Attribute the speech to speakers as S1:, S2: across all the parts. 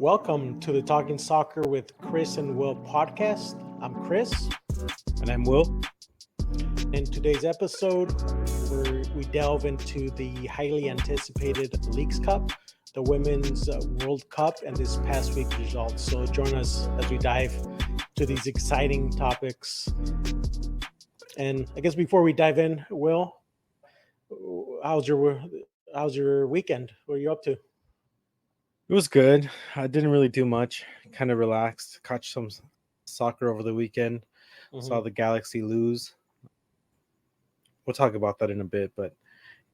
S1: Welcome to the Talking Soccer with Chris and Will podcast. I'm Chris.
S2: And I'm Will.
S1: In today's episode, we delve into the highly anticipated Leagues Cup, the Women's World Cup, and this past week's results. So join us as we dive to these exciting topics. And I guess before we dive in, Will, how's your weekend? What are you up to?
S2: It was good. I didn't really do much. Kind of relaxed. Caught some soccer over the weekend. Saw the Galaxy lose. We'll talk about that in a bit, but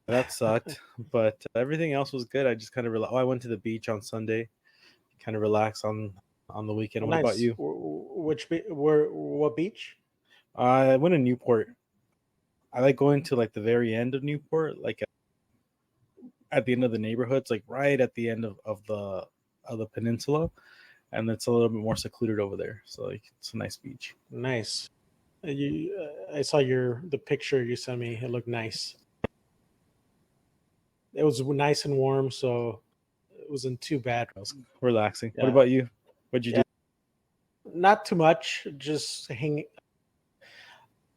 S2: that sucked. But everything else was good. I just kind of I went to the beach on Sunday. Kind of relaxed on the weekend. What about you?
S1: What beach?
S2: I went to Newport. I like going to like the very end of Newport, like at the end of the neighborhoods, like right at the end of the peninsula, and it's a little bit more secluded over there. So like, it's a nice beach.
S1: Nice. I saw the picture you sent me. It looked nice. It was nice and warm, so it wasn't too bad.
S2: It was relaxing.
S1: Yeah.
S2: What about you? What'd you do?
S1: Not too much. Just hanging.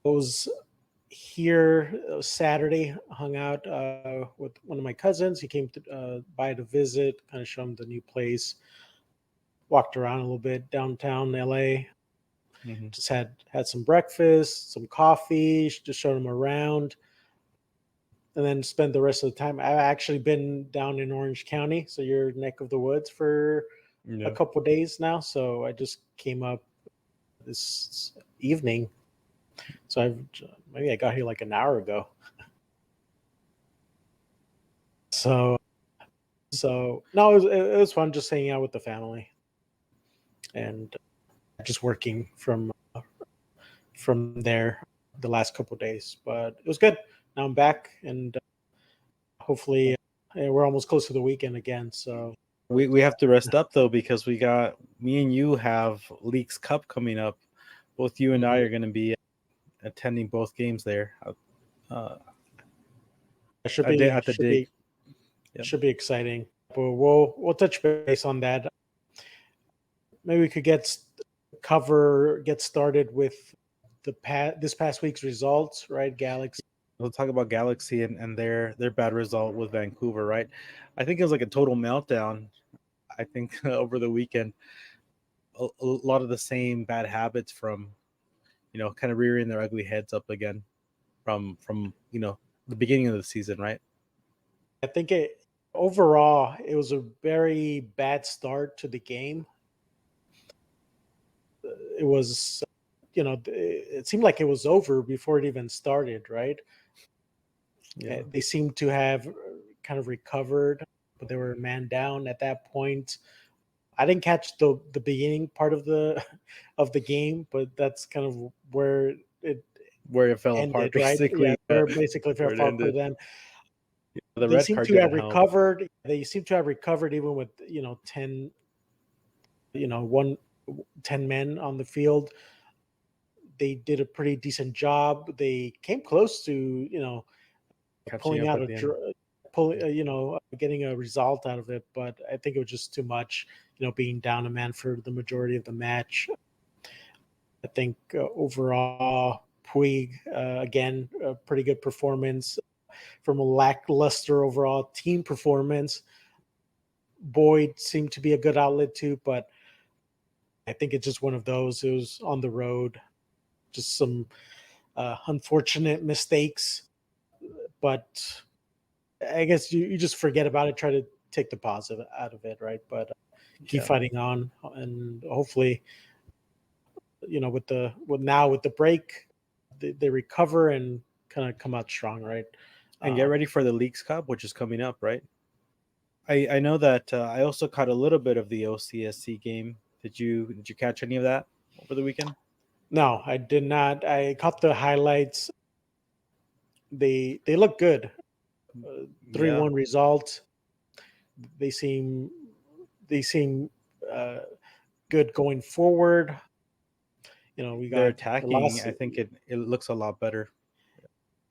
S1: I was here Saturday, hung out with one of my cousins. He came by to visit, kind of show him the new place. Walked around a little bit downtown LA.
S2: Mm-hmm.
S1: Just had some breakfast, some coffee, just showed him around, and then spend the rest of the time. I've actually been down in Orange County, so your neck of the woods, for a couple of days now. So I just came up this evening. So maybe I got here like an hour ago. So no, it was fun just hanging out with the family and just working from there the last couple of days. But it was good. Now I'm back, and hopefully we're almost close to the weekend again. So
S2: we have to rest up though, because me and you have Leagues Cup coming up. Both you and I are going to be attending both games there.
S1: Should be exciting. But we'll touch base on that. Maybe we could get started with this past week's results, right? Galaxy.
S2: We'll talk about Galaxy and their bad result with Vancouver, right? I think it was like a total meltdown. I think over the weekend, a lot of the same bad habits from, kind of rearing their ugly heads up again from the beginning of the season, right?
S1: I think overall it was a very bad start to the game. It was, it seemed like it was over before it even started, right? Yeah. They seemed to have kind of recovered, but they were man down at that point. I didn't catch the beginning part of the game, but that's kind of where it
S2: fell
S1: ended,
S2: apart,
S1: right?
S2: basically.
S1: Yeah, where basically fell apart for them.
S2: They
S1: seem to have recovered. They seem to have recovered even with 10 men on the field. They did a pretty decent job. They came close to pulling out getting a result out of it, but I think it was just too much, being down a man for the majority of the match. I think overall Puig, again, a pretty good performance from a lackluster overall team performance. Boyd seemed to be a good outlet too, but I think it's just one of those. It was on the road, just some unfortunate mistakes, but I guess you just forget about it, try to take the positive out of it, right? But keep fighting on, and hopefully, with the break, they recover and kind of come out strong, right?
S2: And get ready for the Leagues Cup, which is coming up, right? I know that I also caught a little bit of the OCSC game. Did you catch any of that over the weekend?
S1: No, I did not. I caught the highlights. They look good. 3-1 result. They seem good going forward. We got
S2: their attacking. I think it looks a lot better.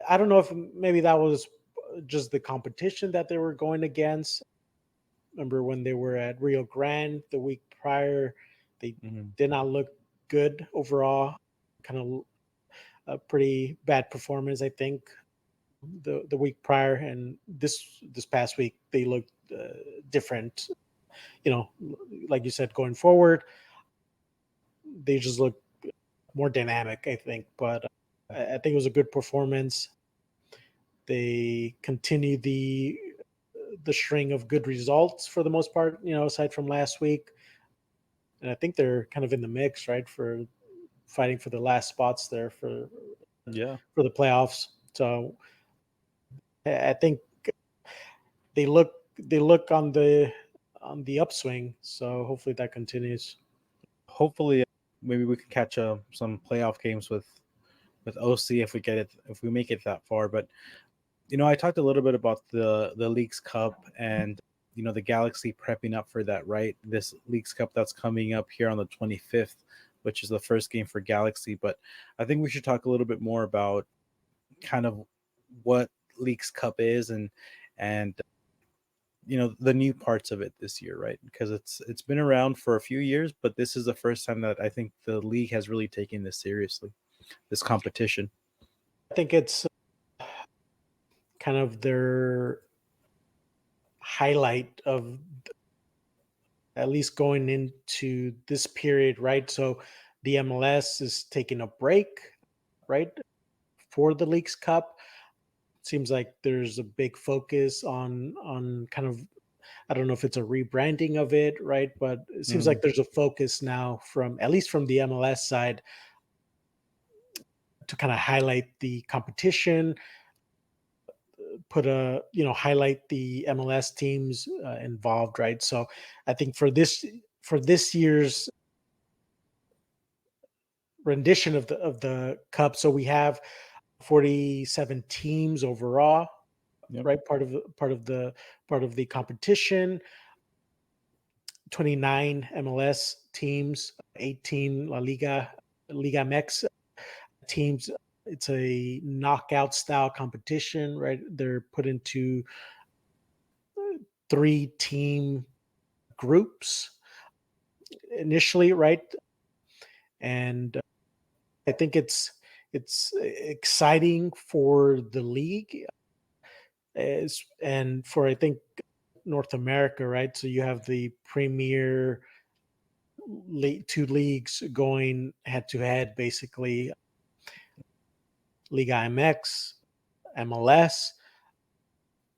S1: I don't know if maybe that was just the competition that they were going against. Remember when they were at Rio Grande the week prior? They
S2: Mhm.
S1: did not look good overall. Kind of a pretty bad performance, I think, the week prior, and this past week they looked different. You know, like you said, going forward, they just look more dynamic, I think. But I think it was a good performance. They continue the string of good results for the most part, aside from last week. And I think they're kind of in the mix, right, for fighting for the last spots there
S2: Yeah.
S1: for the playoffs. So I think they look on the upswing. So hopefully that continues.
S2: Hopefully, maybe we can catch some playoff games with OC if we get it, if we make it that far. But I talked a little bit about the Leagues Cup and the Galaxy prepping up for that, right? This Leagues Cup that's coming up here on the 25th, which is the first game for Galaxy. But I think we should talk a little bit more about kind of what Leagues Cup is and the new parts of it this year, right? Because it's been around for a few years, but this is the first time that I think the league has really taken this seriously, this competition.
S1: I think it's kind of their highlight of at least going into this period, right? So the MLS is taking a break, right, for the Leagues Cup. Seems like there's a big focus on kind of, I don't know if it's a rebranding of it, right? But it seems like
S2: Mm,
S1: there's a focus now from at least from the MLS side to kind of highlight the competition, put a highlight the MLS teams involved, right? So I think for this year's rendition of the cup, so we have 47 teams overall,
S2: yep.
S1: right? Part of the competition, 29 MLS teams, 18 Liga MX teams. It's a knockout style competition, right? They're put into 3-team groups initially, right? And I think it's exciting for the league and for, I think, North America, right? So you have the premier two leagues going head to head, basically, Liga MX, MLS.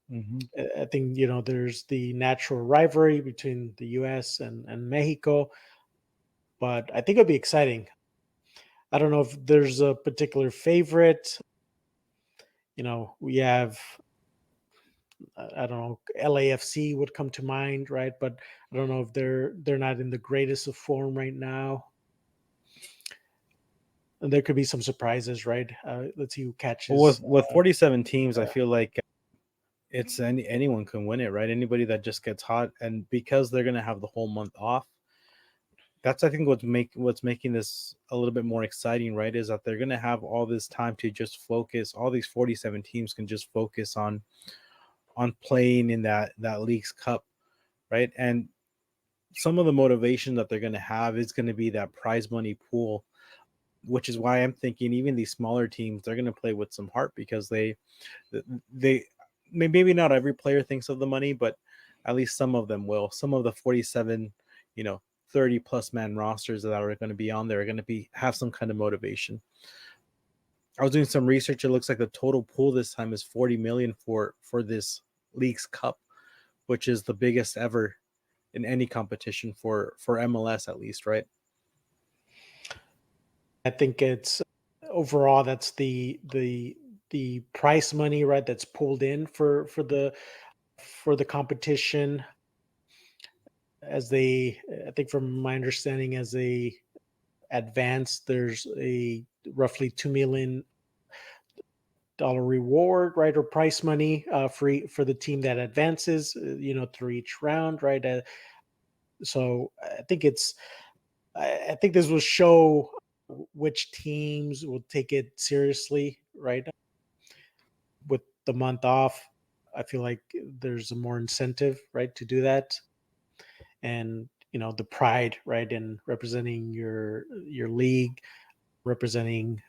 S2: Hmm.
S1: I think there's the natural rivalry between the U.S. and Mexico, but I think it'll be exciting. I don't know if there's a particular favorite. We have, I don't know, LAFC would come to mind, right? But I don't know if they're not in the greatest of form right now, and there could be some surprises, right? Let's see who
S2: Well,
S1: catches.
S2: with 47 teams, I feel like it's anyone can win it, right? Anybody that just gets hot, and because they're gonna have the whole month off, that's I think what's making this a little bit more exciting, right? Is that they're gonna have all this time to just focus. All these 47 teams can just focus on playing in that League's Cup, right? And some of the motivation that they're gonna have is gonna be that prize money pool, which is why I'm thinking even these smaller teams they're gonna play with some heart because they maybe not every player thinks of the money, but at least some of them will. Some of the 47, you know, 30 plus man rosters that are going to be on there are going to be have some kind of motivation. I was doing some research. It looks like the total pool this time is 40 million for this League's Cup, which is the biggest ever in any competition for MLS at least, right?
S1: I think it's overall that's the price money, right? That's pulled in for the competition as they, I think, from my understanding, as they advance, there's a roughly $2 million reward, right, or price money for the team that advances, through each round, right? So I think this will show which teams will take it seriously, right? With the month off, I feel like there's a more incentive, right, to do that. and the pride, right, in representing your league, representing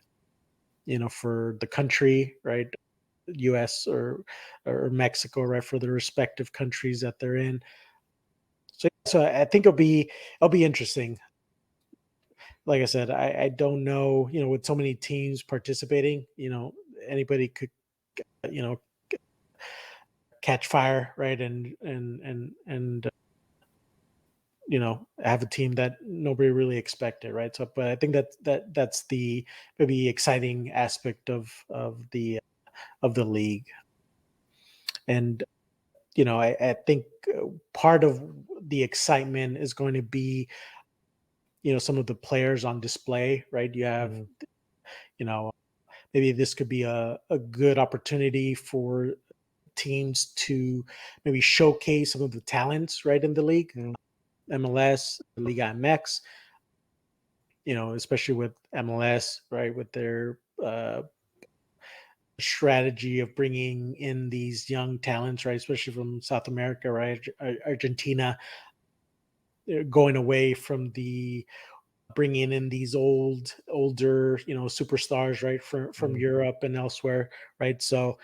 S1: for the country, right, US or Mexico, right, for the respective countries that they're in. So I think it'll be interesting. Like I said, I don't know, with so many teams participating, anybody could, you know, catch fire, right? And have a team that nobody really expected, right? So, but I think that's the maybe exciting aspect of the league. And I think part of the excitement is going to be some of the players on display, right? You have
S2: Mhm.
S1: you know maybe this could be a good opportunity for teams to maybe showcase some of the talents, right, in the league,
S2: Mhm.
S1: MLS, Liga MX, especially with MLS, right, with their strategy of bringing in these young talents, right, especially from South America, right, Argentina, going away from the bringing in these older, superstars, right, from
S2: Mhm.
S1: Europe and elsewhere, right. So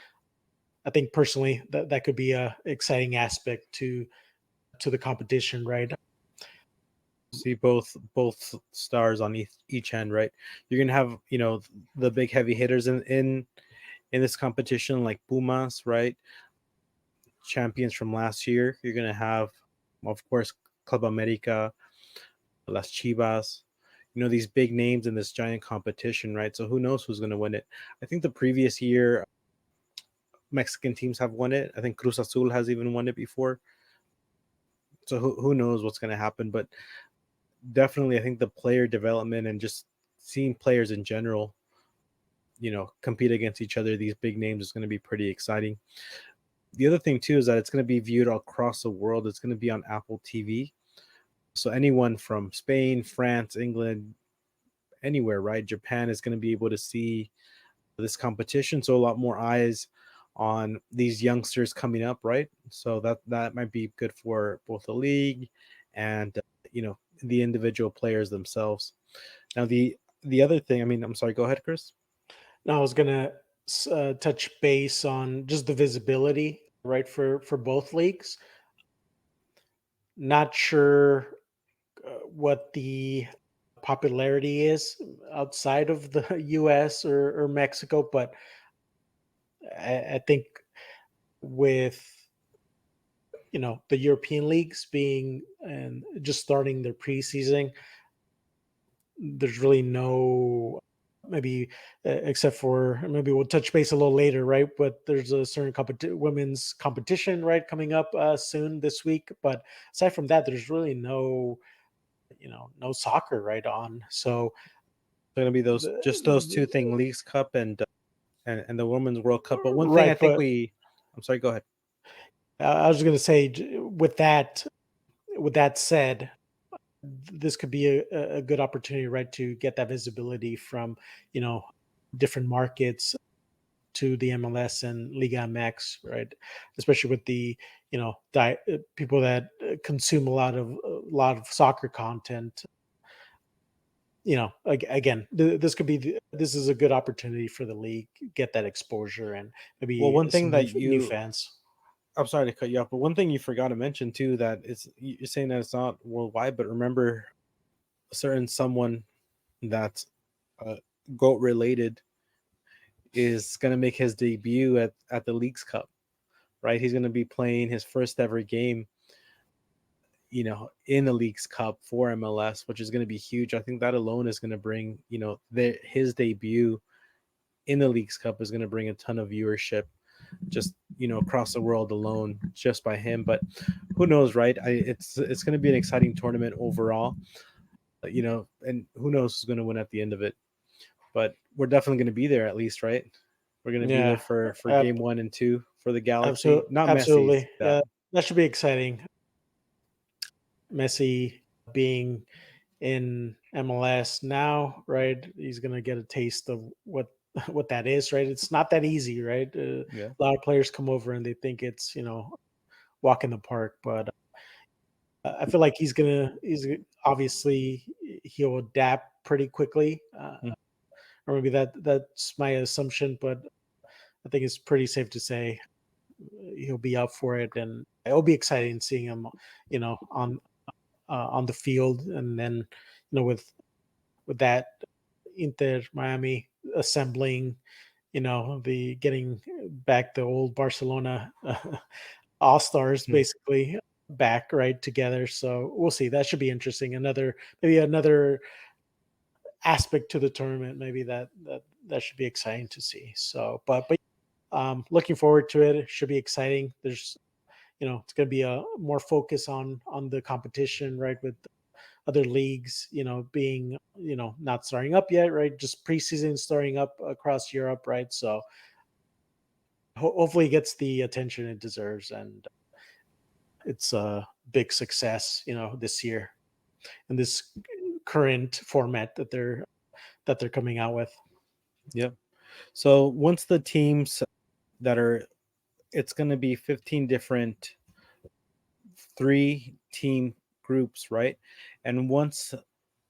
S1: I think personally that could be a exciting aspect to the competition, right.
S2: See both stars on each end, right? You're gonna have the big heavy hitters in this competition like Pumas, right? Champions from last year. You're gonna have, of course, Club America, Las Chivas. These big names in this giant competition, right? So who knows who's gonna win it? I think the previous year Mexican teams have won it. I think Cruz Azul has even won it before. So who knows what's gonna happen? But definitely, I think the player development and just seeing players in general compete against each other, these big names, is going to be pretty exciting. The other thing too is that it's going to be viewed across the world. It's going to be on Apple TV, so anyone from Spain, France, England, anywhere, right, Japan, is going to be able to see this competition. So a lot more eyes on these youngsters coming up, right? So that might be good for both the league and the individual players themselves. Now the other thing, I mean, I'm sorry, go ahead, Chris.
S1: Now I was gonna touch base on just the visibility, right, for both leagues. Not sure what the popularity is outside of the US or Mexico, but I think with the European leagues being and just starting their preseason, there's really no maybe except for maybe we'll touch base a little later, right? But there's a certain women's competition, right, coming up soon this week. But aside from that, there's really no soccer right on. So
S2: They're going to be those two
S1: the,
S2: thing, Leagues Cup and the Women's World Cup. But one thing I
S1: right,
S2: think
S1: but
S2: we I'm sorry, go ahead.
S1: I was going to say with that said, this could be a good opportunity, right, to get that visibility from you know different markets to the MLS and Liga MX, right? Especially with the people that consume a lot of soccer content. Again, this is a good opportunity for the league get that exposure and
S2: Well,
S1: maybe
S2: one thing
S1: some new
S2: that
S1: new
S2: you
S1: fans.
S2: I'm sorry to cut you off, but one thing you forgot to mention too, that you're saying that it's not worldwide, but remember a certain someone that's uh, goat related is going to make his debut at the Leagues Cup, right? He's going to be playing his first ever game, in the Leagues Cup for MLS, which is going to be huge. I think that alone is going to bring, his debut in the Leagues Cup is going to bring a ton of viewership just across the world alone just by him. But who knows, right? It's going to be an exciting tournament overall, and who knows who's going to win at the end of it. But we're definitely going to be there, at least, right? We're going to be there
S1: Yeah,
S2: for game 1 and 2 for the Galaxy,
S1: absolutely,
S2: not Messi's.
S1: absolutely. Yeah, that should be exciting. Messi being in MLS now, right? He's gonna get a taste of what what that is, right? It's not that easy, right?
S2: Yeah.
S1: A lot of players come over and they think it's walk in the park, but I feel like obviously he'll adapt pretty quickly,
S2: Mm.
S1: or maybe that's my assumption, but I think it's pretty safe to say he'll be up for it, and it'll be exciting seeing him, on the field, and then with that Inter Miami assembling, the getting back the old Barcelona all stars
S2: Mm.
S1: basically back right together. So we'll see. That should be interesting. Maybe another aspect to the tournament. Maybe that should be exciting to see. So, but looking forward to it. It should be exciting. There's it's going to be a more focus on the competition, right? With other leagues, being not starting up yet, right? Just preseason starting up across Europe, right? So hopefully it gets the attention it deserves, and it's a big success, this year in this current format that they're coming out with.
S2: Yep. So once the teams that are, it's going to be 15 different 3-team groups, right? And once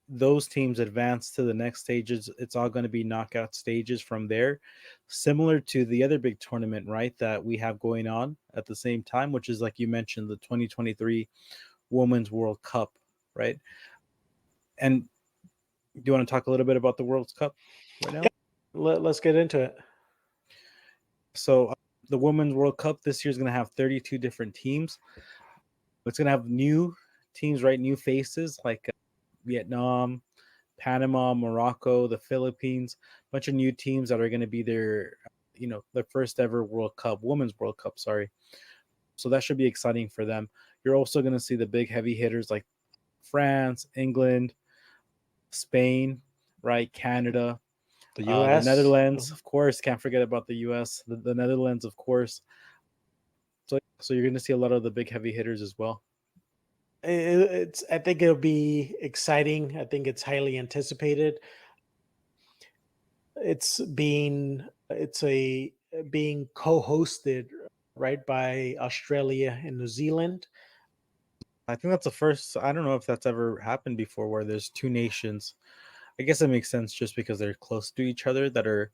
S2: those teams advance to the next stages, it's all going to be knockout stages from there, similar to the other big tournament, right? That we have going on at the same time, which is like you mentioned, the 2023 Women's World Cup, right? And do you want to talk a little bit about the World Cup right
S1: Yeah,
S2: now?
S1: let's get into it.
S2: So the Women's World Cup this year is going to have 32 different teams. It's going to have new teams, right? New faces like Vietnam, Panama, Morocco, the Philippines, a bunch of new teams that are going to be their first ever World Cup, Women's World Cup, sorry. So that should be exciting for them. You're also going to see the big heavy hitters like France, England, Spain, right? Canada,
S1: The
S2: the
S1: U.S.
S2: Netherlands, of course. Can't forget about the U.S., the Netherlands, of course. So you're going to see a lot of the big heavy hitters as well.
S1: It's. I think it'll be exciting. I think it's highly anticipated. It's a being co-hosted, right, by Australia and New Zealand.
S2: I think that's the first. I don't know if that's ever happened before where there's two nations. I guess it makes sense just because they're close to each other that are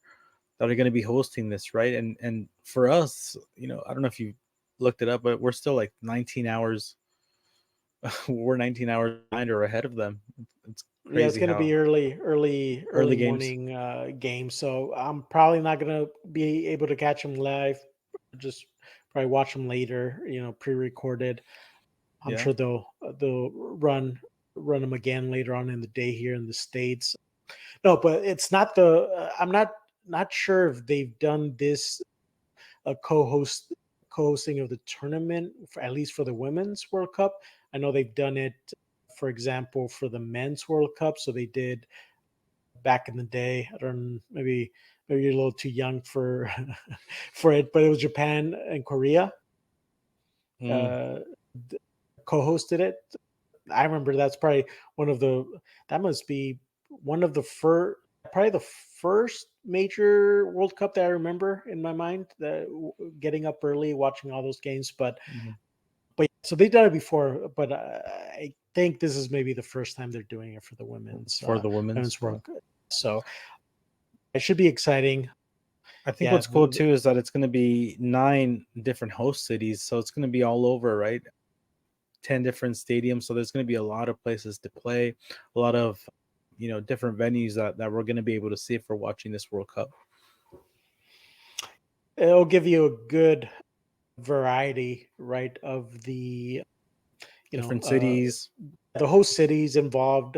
S2: going to be hosting this, right? And for us, I don't know if you looked it up, but we're still like 19 hours. We're 19 hours behind or ahead of them. It's
S1: Yeah, it's
S2: crazy
S1: going to be
S2: how
S1: early
S2: early games.
S1: morning game. So I'm probably not going to be able to catch them live. Just probably watch them later. Pre-recorded. I'm
S2: Yeah.
S1: sure they'll run them again later on in the day here in the States. No, but it's not I'm not sure if they've done this co-hosting of the tournament, for at least for the women's World Cup. I know they've done it, for example, for the men's World Cup. So they did back in the day. I don't, maybe you're a little too young for for it, but it was Japan and Korea
S2: Mm.
S1: uh, co-hosted it. I remember that's probably one of the that must be one of the first, probably the first major World Cup that I remember in my mind. Getting up early, watching all those games,
S2: Mhm.
S1: but so they've done it before. But I think this is maybe the first time they're doing it for the
S2: For the women's.
S1: women's
S2: Yeah.
S1: World Cup. So it should be exciting.
S2: I think
S1: Yeah,
S2: what's cool too is that it's going to be 9 different host cities, so it's going to be all over, right? 10 different stadiums, so there's going to be a lot of places to play, a lot of different venues that we're going to be able to see for watching this World Cup.
S1: it'll give you a good variety, right, of you know
S2: Different
S1: uh,
S2: cities.
S1: the host cities involved.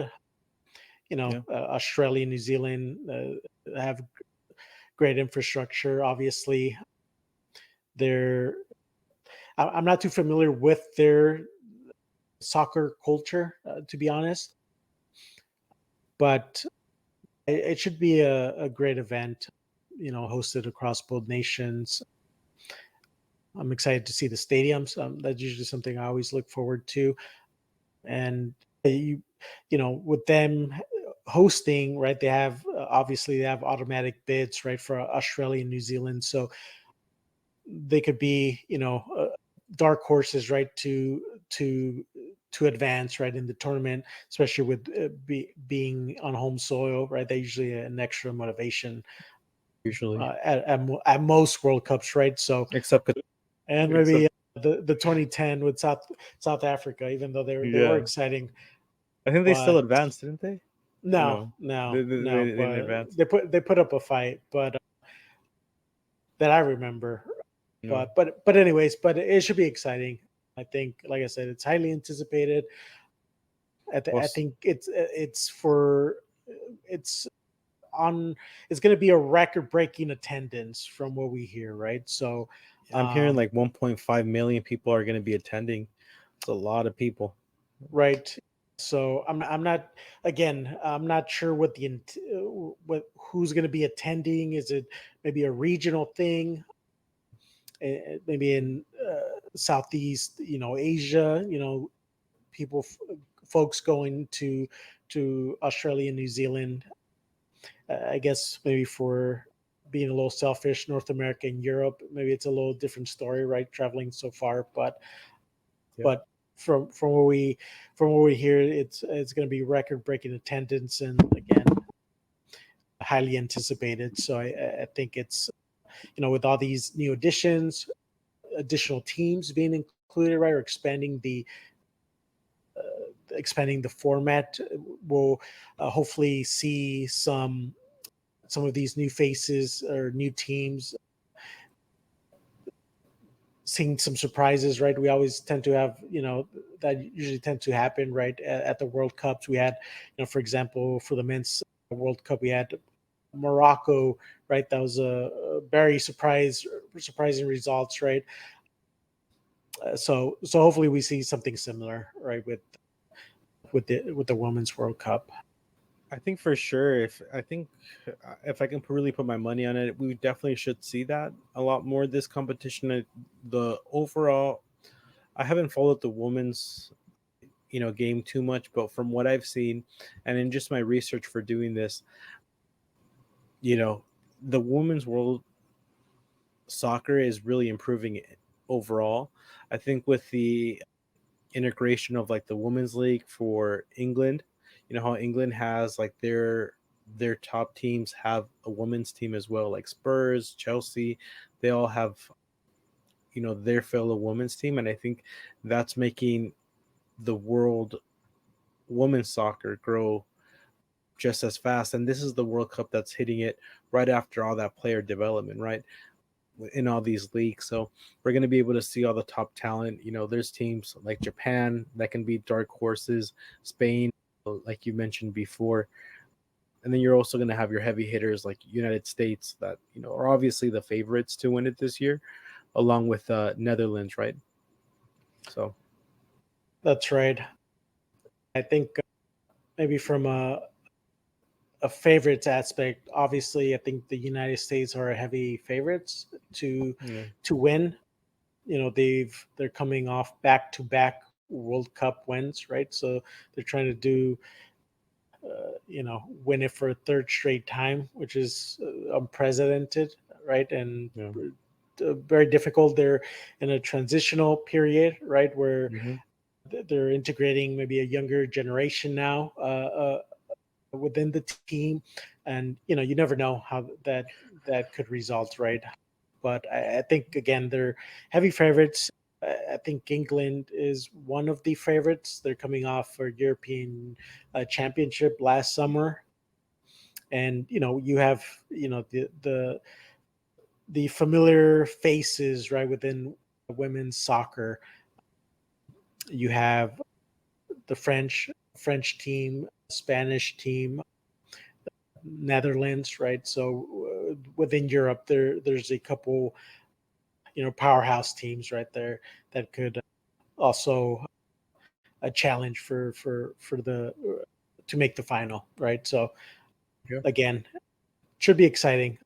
S2: Yeah.
S1: Australia, New Zealand have great infrastructure. Obviously, they're. I'm not too familiar with their soccer culture, to be honest, but it should be a great event. Hosted across both nations. I'm excited to see the stadiums. That's usually something I always look forward to, and with them hosting, right, they have automatic bids, right, for Australia and New Zealand, so they could be dark horses, right, to to advance right in the tournament, especially with being on home soil, right? They usually an extra motivation
S2: usually,
S1: at most World Cups, right? So
S2: except
S1: and
S2: except
S1: maybe the 2010 with South Africa, even though they were
S2: yeah.
S1: exciting,
S2: I think they still
S1: but
S2: advanced, didn't they? Or
S1: no,
S2: no?
S1: no,
S2: They
S1: no.
S2: didn't
S1: But
S2: advance.
S1: they put up a fight, but that I remember.
S2: No.
S1: But anyways, but it should be exciting. I think, like I said, it's highly anticipated. I
S2: Well,
S1: think it's for it's on it's going to be a record breaking attendance from what we hear, right? So
S2: I'm hearing
S1: um
S2: like 1.5 million people are going to be attending. It's a lot of people.
S1: right, so I'm not, again, I'm not sure what what who's going to be attending. Is it maybe a regional thing, maybe in Southeast, Asia, people folks going to Australia and New Zealand. I guess maybe for being a little selfish, North America and Europe, maybe it's a little different story, right? Traveling so far, but
S2: Yeah.
S1: but from what we hear, it's going to be record breaking attendance, and again, highly anticipated. So I think it's, with all these new additions, additional teams being included, right, or expanding the format, we'll hopefully see some of these new faces or new teams seeing some surprises, right? We always tend to have, that usually tend to happen, right? At the World Cups, we had, for example, for the men's World Cup, we had Morocco, right? That was a very surprising results, right? So hopefully we see something similar, right, with the Women's World Cup.
S2: I think for sure, if I can really put my money on it, we definitely should see that a lot more this competition. The overall, I haven't followed the women's game too much, but from what I've seen and in just my research for doing this, you know, the women's world soccer is really improving overall. I think with the integration of like the women's league for England, how England has like their top teams have a women's team as well, like Spurs, Chelsea, they all have their fellow women's team, and I think that's making the world women's soccer grow just as fast. And this is the World Cup that's hitting it right after all that player development, right? In all these leagues. So we're going to be able to see all the top talent. There's teams like Japan that can be dark horses, Spain, like you mentioned before. And then you're also going to have your heavy hitters like United States that, are obviously the favorites to win it this year, along with Netherlands, right? So,
S1: That's right. I think maybe from a favorites aspect, obviously, I think the United States are heavy favorites to
S2: yeah.
S1: to win. They're coming off back to back World Cup wins, right? So they're trying to do, win it for a third straight time, which is unprecedented, right? And
S2: Yeah.
S1: very difficult. They're in a transitional period, right, where
S2: Hmm.
S1: they're integrating maybe a younger generation now within the team, and you never know how that could result, right? But I think again they're heavy favorites. I think England is one of the favorites. They're coming off a European championship last summer, and you have the familiar faces, right, within women's soccer. You have the French team, Spanish team, Netherlands, right? So within Europe, there's a couple, powerhouse teams right there that could also a challenge for the to make the final, right? So
S2: Yeah.
S1: again, should be exciting.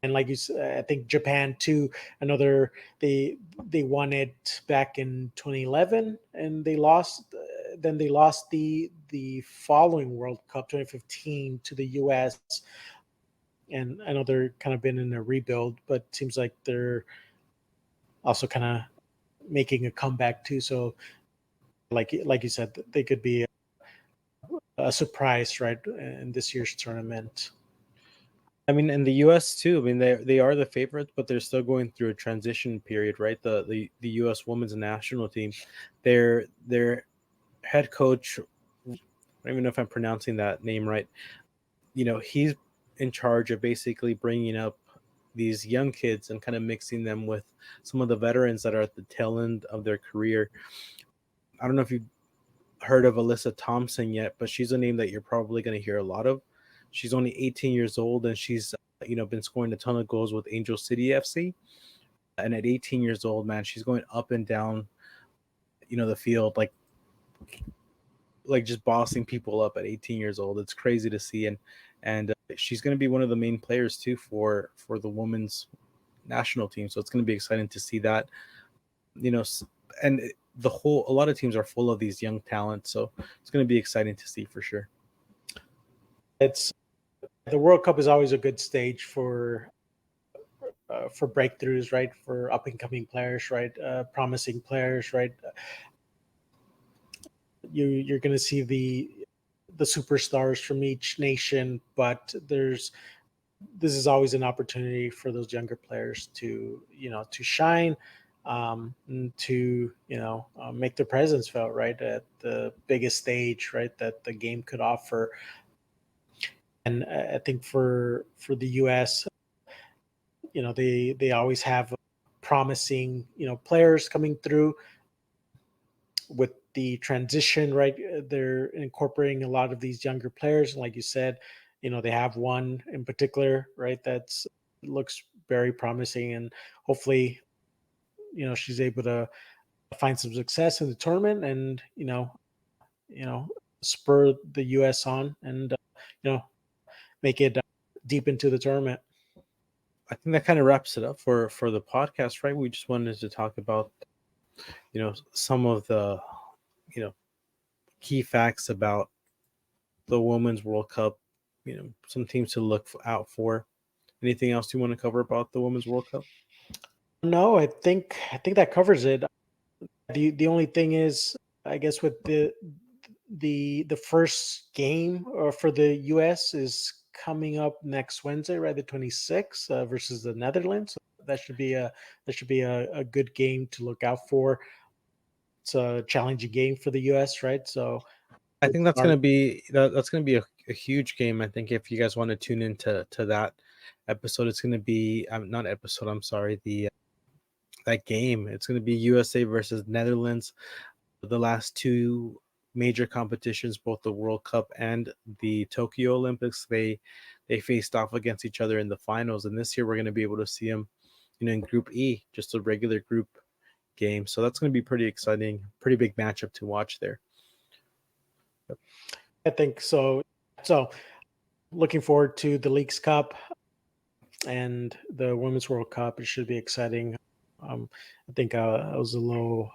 S1: And like you said, I think Japan too. Another they won it back in 2011, and they lost. Then they lost the following World Cup 2015 to the U.S. And I know they're kind of been in a rebuild, but it seems like they're also kind of making a comeback too. So like you said, they could be a surprise, right, in this year's tournament.
S2: I mean, in the U.S. too. I mean, they are the favorites, but they're still going through a transition period, right? The U.S. women's national team, their head coach, I don't even know if I'm pronouncing that name right. He's in charge of basically bringing up these young kids and kind of mixing them with some of the veterans that are at the tail end of their career. I don't know if you've heard of Alyssa Thompson yet, but she's a name that you're probably going to hear a lot of. She's only 18 years old, and she's been scoring a ton of goals with Angel City FC. And at 18 years old, man, she's going up and down, the field like just bossing people up at 18 years old. It's crazy to see, and she's going to be one of the main players too for the women's national team. So it's going to be exciting to see that. And a lot of teams are full of these young talents, so it's going to be exciting to see for sure.
S1: It's the World Cup is always a good stage for breakthroughs, right? For up and coming players, right? Promising players, right? You're going to see the superstars from each nation, but this is always an opportunity for those younger players to to shine, and to make their presence felt, right, at the biggest stage, right, that the game could offer. And I think for the U.S., they always have promising players coming through with the transition, right? They're incorporating a lot of these younger players, and like you said, they have one in particular, right, that's looks very promising, and hopefully, she's able to find some success in the tournament, and you know, spur the U.S. on, and make it deep into the tournament.
S2: I think that kind of wraps it up for the podcast, right? We just wanted to talk about some of the key facts about the Women's World Cup, some teams to look out for. Anything else you want to cover about the Women's World Cup?
S1: No, I think that covers it. The only thing is, I guess, with the first game for the U.S. is coming up next Wednesday, right, the 26th, versus the Netherlands. So that should be a good game to look out for. It's a challenging game for the U.S., right? So
S2: I
S1: good
S2: think that's
S1: start.
S2: gonna be a huge game. I think if you guys want to tune into that episode, it's gonna be not episode. I'm sorry, the that game. It's gonna be USA versus Netherlands. The last two major competitions, both the World Cup and the Tokyo Olympics, they faced off against each other in the finals. And this year we're gonna be able to see them, in Group E, just a regular group game. So that's gonna be pretty exciting, pretty big matchup to watch there.
S1: I think so. So looking forward to the Leagues Cup and the Women's World Cup. It should be exciting. I think I was a little.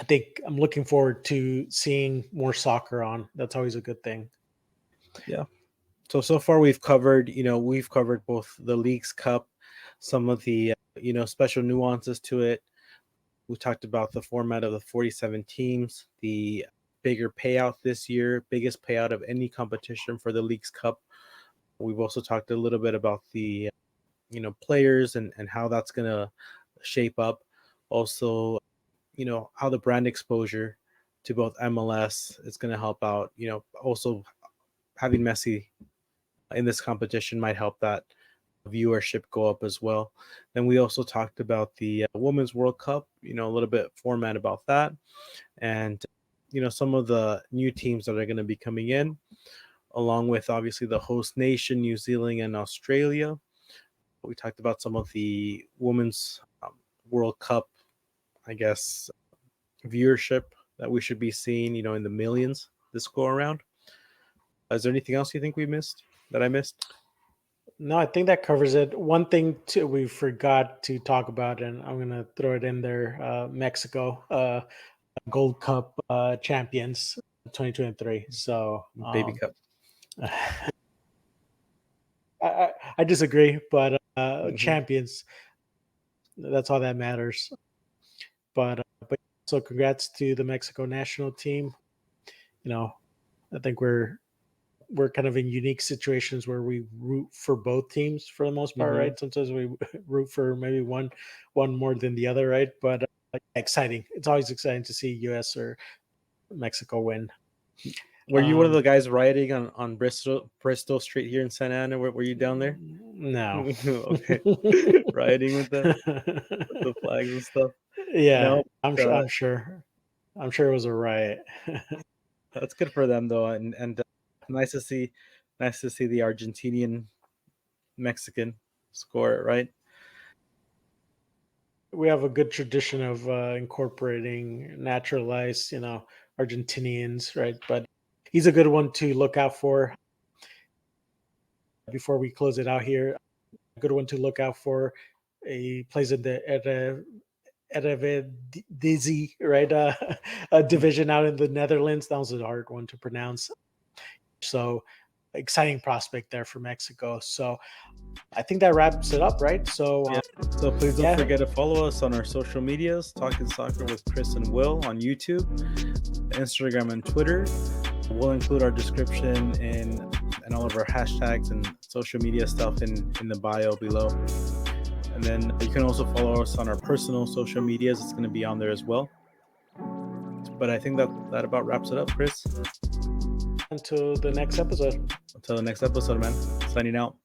S1: I think I'm looking forward to seeing more soccer on. That's always a good thing.
S2: Yeah. So far we've covered both the Leagues Cup, some of the special nuances to it. We talked about the format of the 47 teams, the bigger payout this year, biggest payout of any competition for the Leagues Cup. We've also talked a little bit about the players and how that's gonna shape up. Also, how the brand exposure to both MLS is gonna help out. Also having Messi in this competition might help that viewership go up as well. Then we also talked about the Women's World Cup, a little bit format about that, and some of the new teams that are going to be coming in, along with obviously the host nation, New Zealand and Australia. We talked about some of the Women's World Cup, I guess, viewership that we should be seeing, in the millions this go around. Is there anything else you think that I missed?
S1: No, I think that covers it. One thing too we forgot to talk about, and I'm gonna throw it in there: Mexico, Gold Cup champions, 2023. So
S2: Baby Cup.
S1: I disagree, but
S2: Mhm.
S1: champions. That's all that matters. But So congrats to the Mexico national team. I think we're kind of in unique situations where we root for both teams for the most part,
S2: Mhm.
S1: right? Sometimes we root for maybe one more than the other, right? But exciting. It's always exciting to see U.S. or Mexico win.
S2: Were you one of
S1: Um,
S2: the guys rioting on Bristol Street here in Santa Ana? Were you down there?
S1: no.
S2: Okay, rioting with the flags and stuff.
S1: Yeah,
S2: No,
S1: I'm
S2: uh,
S1: sure. I'm sure. I'm sure it was a riot.
S2: that's good for them though, and nice to see, nice to see the Argentinian Mexican score it, right.
S1: We have a good tradition of incorporating naturalized, Argentinians, right? But he's a good one to look out for before we close it out here. A good one to look out for. He plays in the Eredivisie, right? A division out in the Netherlands. That was a hard one to pronounce. So exciting prospect there for Mexico. So I think that wraps it up, right? So
S2: Yeah. So please don't
S1: yeah,
S2: forget to follow us on our social medias, Talking Soccer with Chris and Will on YouTube, Instagram, and Twitter. We'll include our description and all of our hashtags and social media stuff in the bio below. And then you can also follow us on our personal social medias. It's going to be on there as well. But I think that about wraps it up, Chris.
S1: until the next episode.
S2: Until the next episode, man. Signing out.